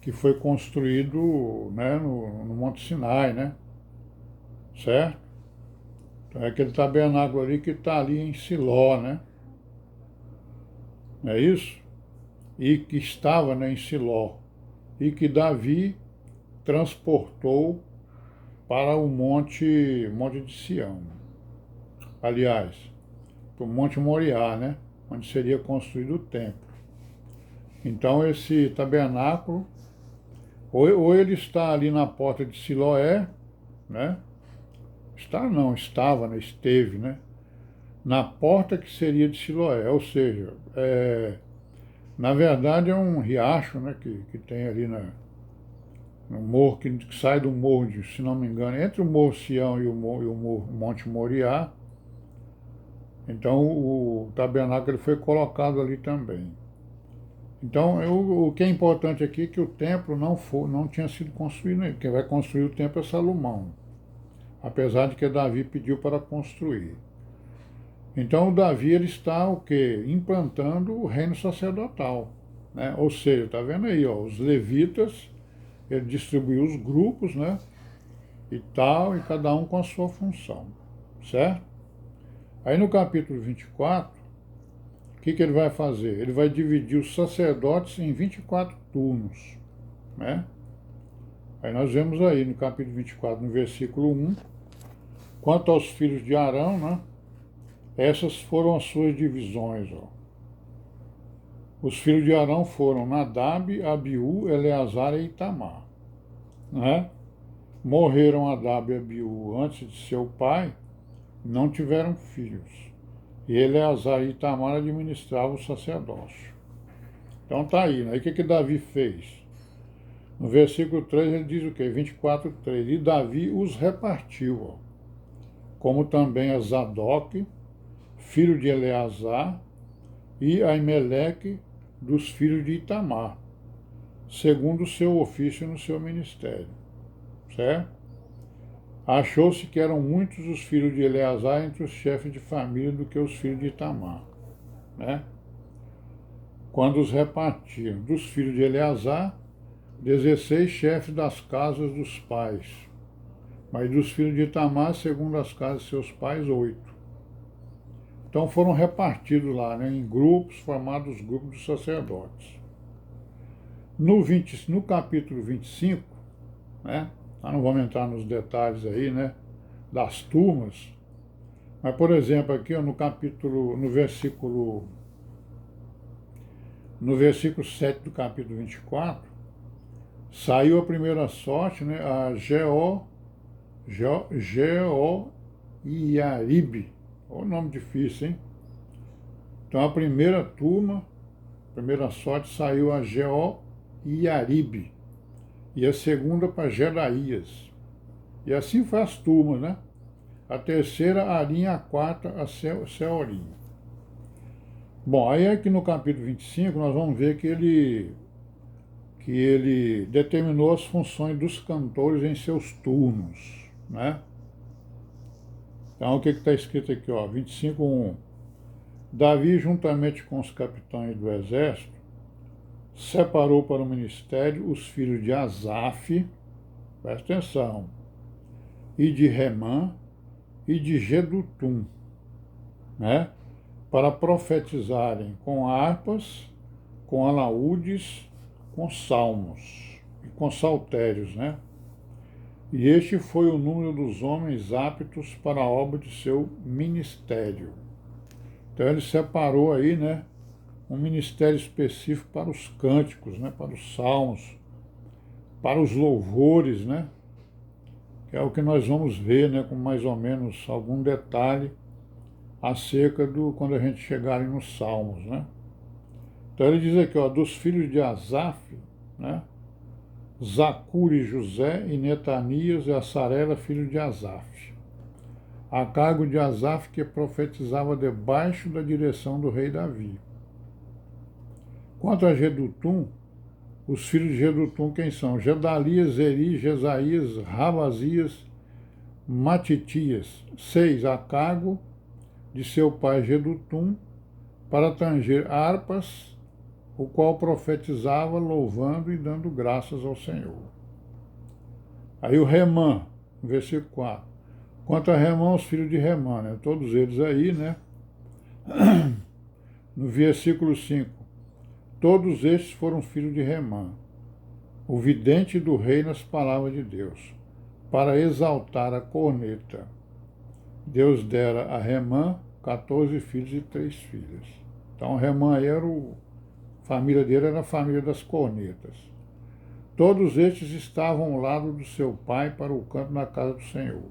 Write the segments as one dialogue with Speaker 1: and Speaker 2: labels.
Speaker 1: que foi construído, né, no Monte Sinai, né? Certo? Então é aquele tabernáculo ali que está ali em Siló, né? Não é isso? E que estava, né, em Siló. E que Davi transportou para o Monte de Sião. Aliás, para o Monte Moriá, né? Onde seria construído o templo. Então esse tabernáculo, ou ele está ali na porta de Siloé, né? Está não, estava, né? Esteve, né? Na porta que seria de Siloé, ou seja, na verdade é um riacho, né? Que tem ali no morro, que sai do morro, se não me engano, entre o Morro Sião e o Monte Moriá. Então o tabernáculo ele foi colocado ali também. Então o que é importante aqui é que o templo não tinha sido construído ainda. Quem vai construir o templo é Salomão, apesar de que Davi pediu para construir. Então o Davi ele está o quê? Implantando o reino sacerdotal, né? Ou seja, está vendo aí, ó, os levitas, ele distribuiu os grupos, né? E tal, e cada um com a sua função, certo? Aí no capítulo 24, o que ele vai fazer? Ele vai dividir os sacerdotes em 24 turnos, né? Aí nós vemos aí no capítulo 24, no versículo 1, quanto aos filhos de Arão, né? Essas foram as suas divisões, ó. Os filhos de Arão foram Nadab, Abiú, Eleazar e Itamar, né? Morreram Nadab e Abiú antes de seu pai, não tiveram filhos. E Eleazar e Itamar administravam o sacerdócio. Então tá aí, né? E o que Davi fez? No versículo 3 ele diz o quê? 24, 3. E Davi os repartiu, ó, como também a Zadok, filho de Eleazar, e Aimeleque, dos filhos de Itamar, segundo o seu ofício no seu ministério. Certo? Achou-se que eram muitos os filhos de Eleazar entre os chefes de família do que os filhos de Itamar, né? Quando os repartiram dos filhos de Eleazar, 16 chefes das casas dos pais, mas dos filhos de Itamar, segundo as casas de seus pais, 8. Então foram repartidos lá, né, em grupos, formados grupos de sacerdotes. No capítulo 25, né, nós não vamos entrar nos detalhes aí, né, das turmas, mas, por exemplo, aqui ó, no versículo 7 do capítulo 24, saiu a primeira sorte, né, a Geoiaribe. Olha o nome difícil, hein? Então a primeira turma, a primeira sorte, saiu a Geoiaribe. E a segunda para Geraías. E assim foi as turmas, né? A terceira, a Arim, a quarta, a Seorim. Bom, aí aqui no capítulo 25 nós vamos ver que ele determinou as funções dos cantores em seus turnos, né? Então o que está escrito aqui, ó, 25:1. Davi, juntamente com os capitães do exército, separou para o ministério os filhos de Asaf, presta atenção, e de Remã e de Gedutum, né? Para profetizarem com harpas, com alaúdes, com salmos e com saltérios, né? E este foi o número dos homens aptos para a obra de seu ministério. Então ele separou aí, né, um ministério específico para os cânticos, né, para os salmos, para os louvores, né? Que é o que nós vamos ver, né, com mais ou menos algum detalhe acerca do quando a gente chegar nos Salmos, né? Então ele diz aqui, ó, dos filhos de Asaf, né? Zacur e José e Netanias e Assarela, filho de Asaf. A cargo de Asaf, que profetizava debaixo da direção do rei Davi. Quanto a Gedutum, os filhos de Gedutum quem são? Gedalias, Eri, Jesaías, Rabazias, Matitias. 6. A cargo de seu pai Gedutum, para tanger harpas, o qual profetizava louvando e dando graças ao Senhor. Aí o Remã, versículo 4. Quanto a Remã, os filhos de Remã, né? Todos eles aí, né? No versículo 5. Todos estes foram filhos de Remã, o vidente do rei nas palavras de Deus, para exaltar a corneta. Deus dera a Remã 14 filhos e 3 filhas. Então Remã aí era a família dele era a família das cornetas. Todos estes estavam ao lado do seu pai para o canto na casa do Senhor,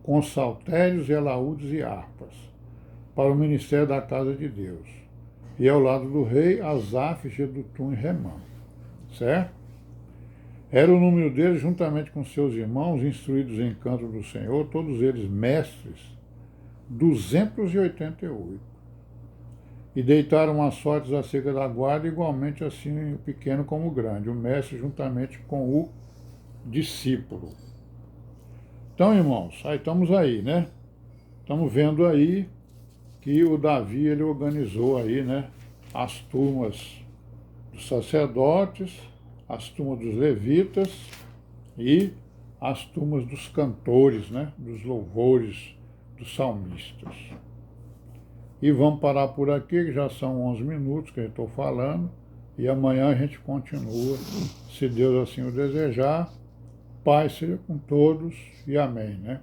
Speaker 1: com saltérios e alaúdes e harpas, para o ministério da casa de Deus. E ao lado do rei, Asaf, Jedutum e Remã. Certo? Era o número deles, juntamente com seus irmãos, instruídos em canto do Senhor, todos eles mestres, 288. E deitaram as sortes acerca da guarda, igualmente assim o pequeno como o grande, o mestre juntamente com o discípulo. Então, irmãos, aí estamos aí, né? Estamos vendo aí que o Davi, ele organizou aí, né, as turmas dos sacerdotes, as turmas dos levitas e as turmas dos cantores, né, dos louvores, dos salmistas. E vamos parar por aqui, que já são 11 minutos que eu estou falando, e amanhã a gente continua, se Deus assim o desejar. Paz seja com todos e amém, né?